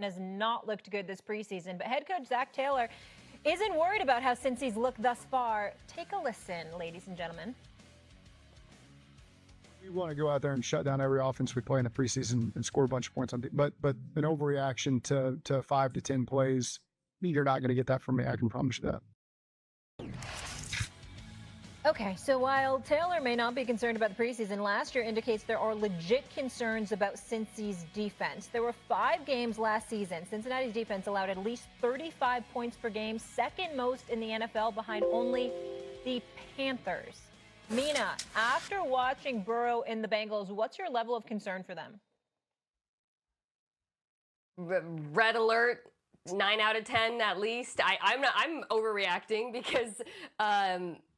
and has not looked good this preseason. But head coach Zach Taylor isn't worried about how Cincy's looked thus far. Take a listen, ladies and gentlemen. We want to go out there and shut down every offense we play in the preseason and score a bunch of points on. But an overreaction to 5 to 10 plays, you're not going to get that from me. I can promise you that. Okay, so while Taylor may not be concerned about the preseason, last year indicates there are legit concerns about Cincy's defense. There were 5 games last season. Cincinnati's defense allowed at least 35 points per game, second most in the NFL behind only the Panthers. Mina, after watching Burrow in the Bengals, what's your level of concern for them? Red alert, 9 out of 10 at least. I'm overreacting because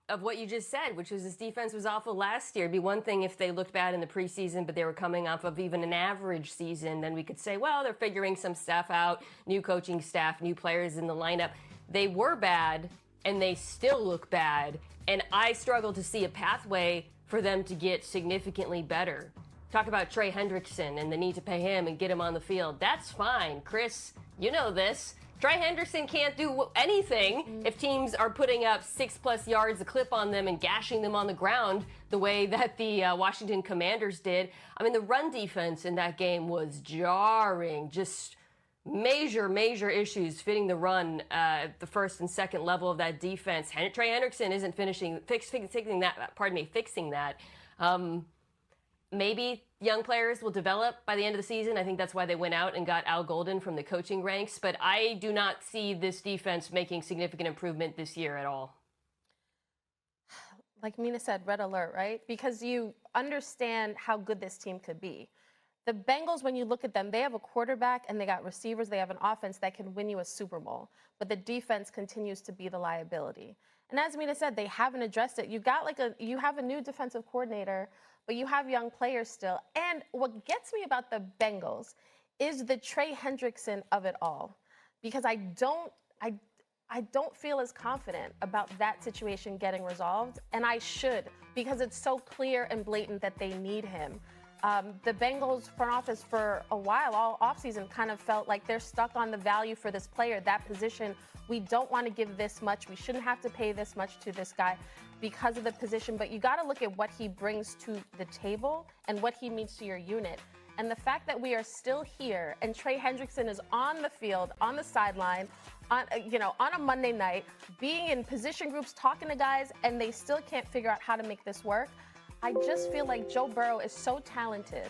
of what you just said, which was this defense was awful last year. It'd be one thing if they looked bad in the preseason, but they were coming off of even an average season. Then we could say, well, they're figuring some stuff out, new coaching staff, new players in the lineup. They were bad, and they still look bad. And I struggle to see a pathway for them to get significantly better. Talk about Trey Hendrickson and the need to pay him and get him on the field. That's fine. Chris, you know this. Trey Hendrickson can't do anything if teams are putting up 6+ yards a clip on them and gashing them on the ground the way that the Washington Commanders did. I mean, the run defense in that game was jarring, just major issues fitting the run at the first and second level of that defense. Trey Hendrickson isn't fixing that. Maybe young players will develop by the end of the season. I think that's why they went out and got Al Golden from the coaching ranks. But I do not see this defense making significant improvement this year at all. Like Mina said, red alert, right? Because you understand how good this team could be. The Bengals, when you look at them, they have a quarterback and they got receivers. They have an offense that can win you a Super Bowl. But the defense continues to be the liability. And as Mina said, they haven't addressed it. You have a new defensive coordinator, but you have young players still. And what gets me about the Bengals is the Trey Hendrickson of it all. Because I don't feel as confident about that situation getting resolved. And I should, because it's so clear and blatant that they need him. The Bengals front office for a while, all offseason, kind of felt like they're stuck on the value for this player, that position. We don't want to give this much. We shouldn't have to pay this much to this guy because of the position. But you got to look at what he brings to the table and what he means to your unit. And the fact that we are still here and Trey Hendrickson is on the field, on the sideline, on a Monday night, being in position groups, talking to guys, and they still can't figure out how to make this work. I just feel like Joe Burrow is so talented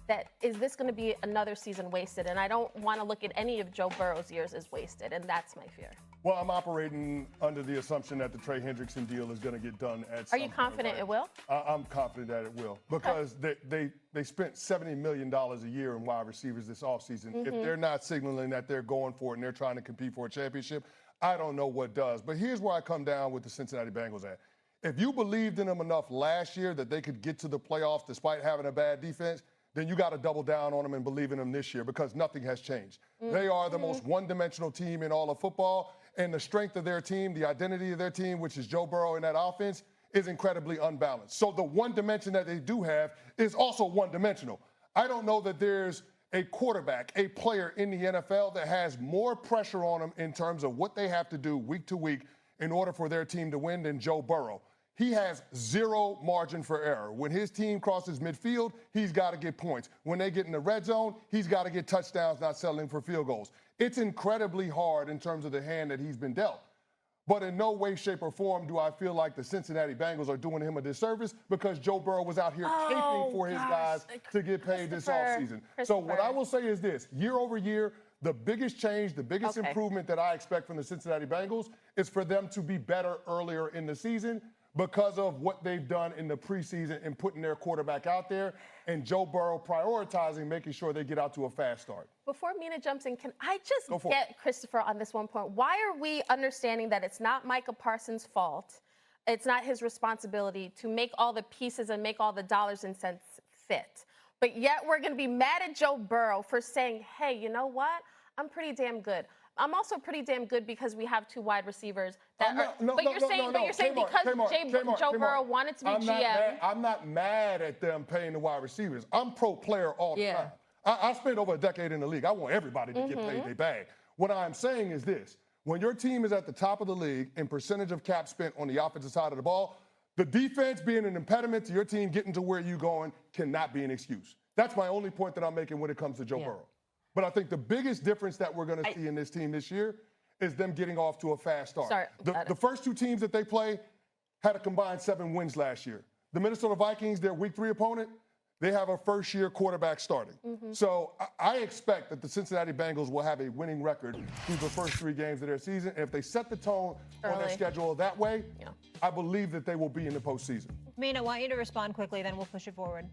that is this going to be another season wasted? And I don't want to look at any of Joe Burrow's years as wasted, and that's my fear. Well, I'm operating under the assumption that the Trey Hendrickson deal is going to get done at some point. Are you confident it will? I'm confident that it will because they spent $70 million a year in wide receivers this offseason. If they're not signaling that they're going for it and they're trying to compete for a championship, I don't know what does. But here's where I come down with the Cincinnati Bengals at. If you believed in them enough last year that they could get to the playoffs despite having a bad defense, then you got to double down on them and believe in them this year because nothing has changed. They are the most one-dimensional team in all of football, and the strength of their team, the identity of their team, which is Joe Burrow in that offense, is incredibly unbalanced. So the one dimension that they do have is also one-dimensional. I don't know that there's a quarterback, a player in the NFL that has more pressure on them in terms of what they have to do week to week in order for their team to win than Joe Burrow. He has zero margin for error. When his team crosses midfield, he's got to get points. When they get in the red zone, he's got to get touchdowns, not settling for field goals. It's incredibly hard in terms of the hand that he's been dealt. But in no way, shape, or form do I feel like the Cincinnati Bengals are doing him a disservice because Joe Burrow was out here caping for his guys to get paid this offseason. So what I will say is this, year over year, the biggest change, the biggest improvement that I expect from the Cincinnati Bengals is for them to be better earlier in the season because of what they've done in the preseason and putting their quarterback out there and Joe Burrow prioritizing making sure they get out to a fast start. Before Mina jumps in, can I just get Christopher on this one point? Why are we understanding that it's not Micah Parsons' fault, it's not his responsibility to make all the pieces and make all the dollars and cents fit, but yet we're going to be mad at Joe Burrow for saying, hey, you know what? I'm pretty damn good. I'm also pretty damn good because we have two wide receivers that but you're saying because Joe Burrow wanted to be GM. I'm not mad at them paying the wide receivers. I'm pro player all the time. I spent over a decade in the league. I want everybody to get paid their bag. What I'm saying is this. When your team is at the top of the league in percentage of cap spent on the offensive side of the ball, the defense being an impediment to your team getting to where you're going cannot be an excuse. That's my only point that I'm making when it comes to Joe Burrow. But I think the biggest difference that we're going to see in this team this year is them getting off to a fast start. The first two teams that they play had a combined 7 wins last year. The Minnesota Vikings, their week 3 opponent, they have a first-year quarterback starting. So I expect that the Cincinnati Bengals will have a winning record through the first 3 games of their season. And if they set the tone on their schedule that way, I believe that they will be in the postseason. Mina, I want you to respond quickly, then we'll push it forward.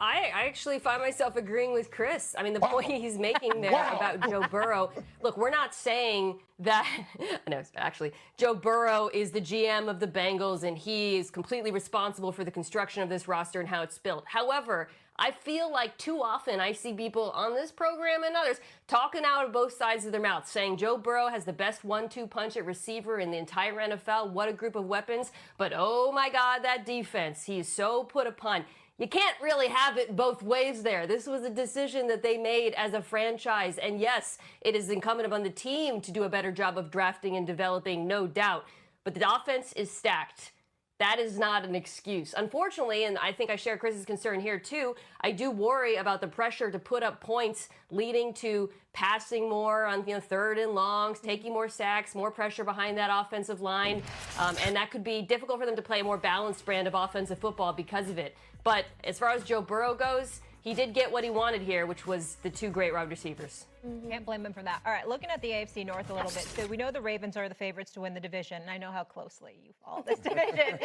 I actually find myself agreeing with Chris. I mean, the point he's making there about Joe Burrow. Look, we're not saying that. No, actually, Joe Burrow is the GM of the Bengals, and he is completely responsible for the construction of this roster and how it's built. However, I feel like too often I see people on this program and others talking out of both sides of their mouths, saying Joe Burrow has the best 1-2 punch at receiver in the entire NFL. What a group of weapons. But oh my God, that defense. He is so put upon. You can't really have it both ways there. This was a decision that they made as a franchise. And yes, it is incumbent upon the team to do a better job of drafting and developing, no doubt. But the offense is stacked. That is not an excuse. Unfortunately, and I think I share Chris's concern here too, I do worry about the pressure to put up points leading to passing more on 3rd and longs, taking more sacks, more pressure behind that offensive line. And that could be difficult for them to play a more balanced brand of offensive football because of it. But as far as Joe Burrow goes, he did get what he wanted here, which was the 2 great wide receivers. Can't blame him for that. All right, looking at the AFC North a little bit. So we know the Ravens are the favorites to win the division, and I know how closely you follow this division.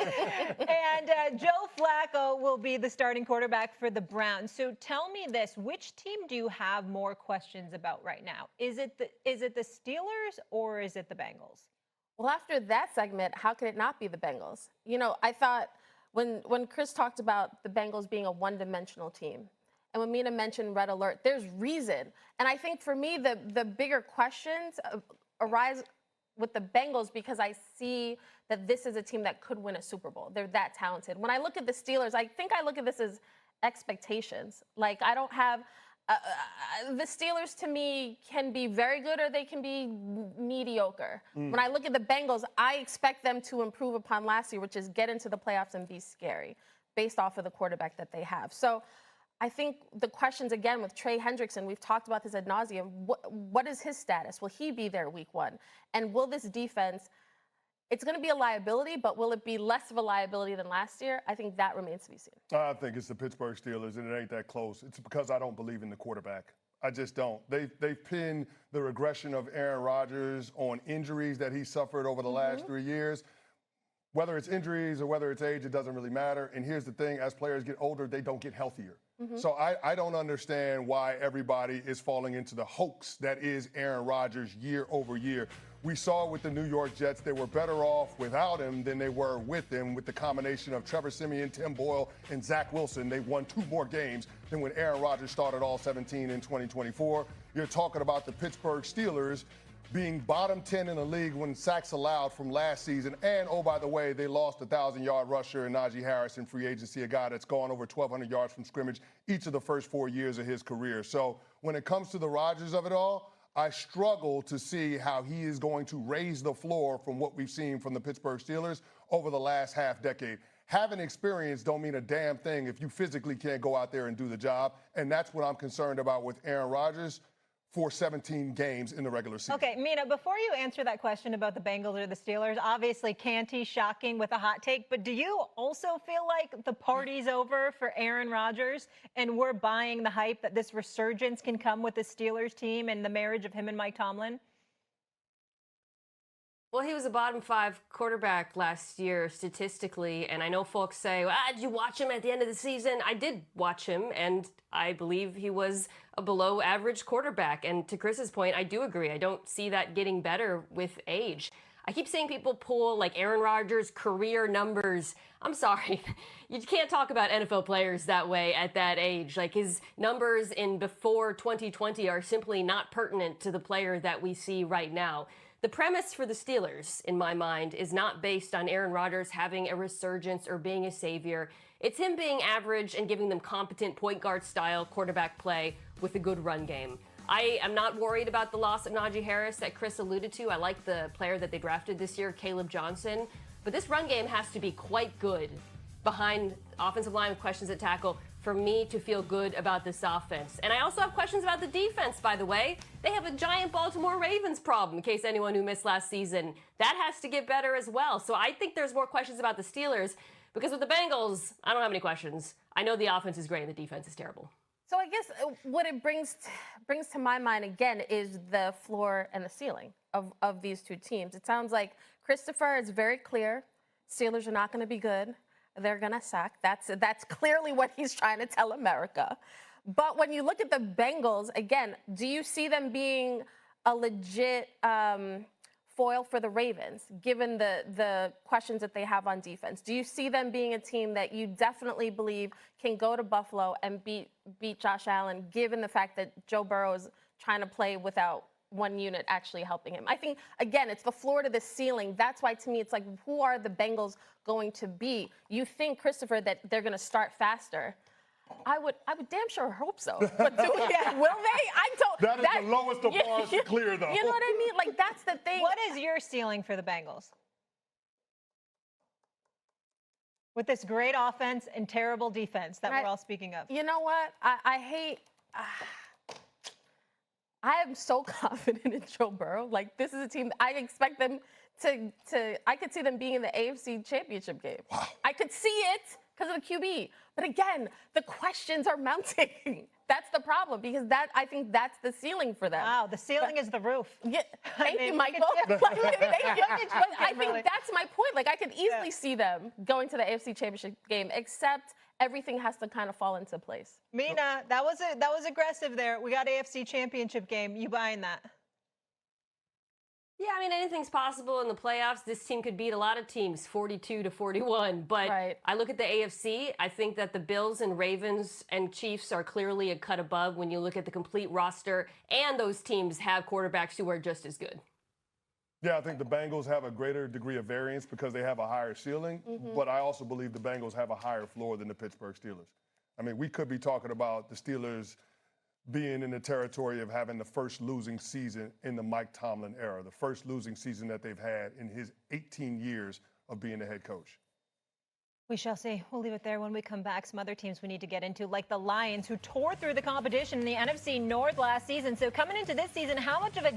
And Joe Flacco will be the starting quarterback for the Browns. So tell me this, which team do you have more questions about right now? Is it the Steelers or is it the Bengals? Well, after that segment, how could it not be the Bengals? You know, I thought when Chris talked about the Bengals being a one-dimensional team, and when Mina mentioned red alert, there's reason. And I think for me, the bigger questions arise with the Bengals because I see that this is a team that could win a Super Bowl. They're that talented. When I look at the Steelers, I think I look at this as expectations. Like, I don't have the Steelers, to me, can be very good or they can be mediocre. When I look at the Bengals, I expect them to improve upon last year, which is get into the playoffs and be scary based off of the quarterback that they have. So I think the questions, again, with Trey Hendrickson, we've talked about this ad nauseum. What is his status? Will he be there week 1? And will this defense, it's going to be a liability, but will it be less of a liability than last year? I think that remains to be seen. I think it's the Pittsburgh Steelers, and it ain't that close. It's because I don't believe in the quarterback. I just don't. They've pinned the regression of Aaron Rodgers on injuries that he suffered over the last 3 years. Whether it's injuries or whether it's age, it doesn't really matter. And here's the thing, as players get older, they don't get healthier. So I don't understand why everybody is falling into the hoax that is Aaron Rodgers year over year. We saw with the New York Jets, they were better off without him than they were with him. With the combination of Trevor Siemian, Tim Boyle, and Zach Wilson, they won 2 more games than when Aaron Rodgers started all 17 in 2024. You're talking about the Pittsburgh Steelers being bottom 10 in the league when sacks allowed from last season. And, oh, by the way, they lost a 1,000-yard rusher in Najee Harris in free agency, a guy that's gone over 1,200 yards from scrimmage each of the first 4 years of his career. So when it comes to the Rodgers of it all, I struggle to see how he is going to raise the floor from what we've seen from the Pittsburgh Steelers over the last half decade. Having experience don't mean a damn thing if you physically can't go out there and do the job. And that's what I'm concerned about with Aaron Rodgers for 17 games in the regular season. Okay, Mina, before you answer that question about the Bengals or the Steelers, obviously Canty shocking with a hot take, but do you also feel like the party's over for Aaron Rodgers and we're buying the hype that this resurgence can come with the Steelers team and the marriage of him and Mike Tomlin? Well, he was a bottom 5 quarterback last year statistically, and I know folks say, did you watch him at the end of the season? I did watch him, and I believe he was a below average quarterback. And to Chris's point, I do agree. I don't see that getting better with age. I keep seeing people pull like Aaron Rodgers' career numbers. I'm sorry. You can't talk about NFL players that way at that age. Like, his numbers in before 2020 are simply not pertinent to the player that we see right now. The premise for the Steelers, in my mind, is not based on Aaron Rodgers having a resurgence or being a savior. It's him being average and giving them competent point guard style quarterback play with a good run game. I am not worried about the loss of Najee Harris that Chris alluded to. I like the player that they drafted this year, Caleb Johnson. But this run game has to be quite good behind offensive line with questions at tackle for me to feel good about this offense. And I also have questions about the defense, by the way. They have a giant Baltimore Ravens problem, in case anyone who missed last season. That has to get better as well. So I think there's more questions about the Steelers, because with the Bengals, I don't have any questions. I know the offense is great and the defense is terrible. So I guess what it brings to my mind again is the floor and the ceiling of these two teams. It sounds like Christopher is very clear. Steelers are not going to be good. They're going to suck. That's clearly what he's trying to tell America. But when you look at the Bengals, again, do you see them being a legit foil for the Ravens, given the questions that they have on defense? Do you see them being a team that you definitely believe can go to Buffalo and beat Josh Allen, given the fact that Joe Burrow is trying to play without one unit actually helping him? I think, again, it's the floor to the ceiling. That's why, to me, it's like, who are the Bengals going to be? You think, Christopher, that they're going to start faster. I would damn sure hope so. But will they? I don't. That is the lowest of bars to clear, though. You know what I mean? Like, that's the thing. What is your ceiling for the Bengals? With this great offense and terrible defense that we're all speaking of. You know what? I hate. I am so confident in Joe Burrow. Like, this is a team, I expect them to I could see them being in the AFC Championship game. Wow. I could see it because of the QB. But again, the questions are mounting. That's the problem, because I think that's the ceiling for them. Wow, the ceiling is the roof. Yeah, thank you, Michael. Thank you. But I think that's my point. Like, I could easily see them going to the AFC Championship game, except everything has to kind of fall into place. Mina, that was aggressive there. We got AFC Championship game. You buying that? Yeah, I mean, anything's possible in the playoffs. This team could beat a lot of teams 42-41. But I look at the AFC, I think that the Bills and Ravens and Chiefs are clearly a cut above when you look at the complete roster. And those teams have quarterbacks who are just as good. Yeah, I think the Bengals have a greater degree of variance because they have a higher ceiling. But I also believe the Bengals have a higher floor than the Pittsburgh Steelers. I mean, we could be talking about the Steelers being in the territory of having the first losing season in the Mike Tomlin era, the first losing season that they've had in his 18 years of being the head coach. We shall see. We'll leave it there. When we come back, some other teams we need to get into, like the Lions, who tore through the competition in the NFC North last season. So coming into this season, how much of a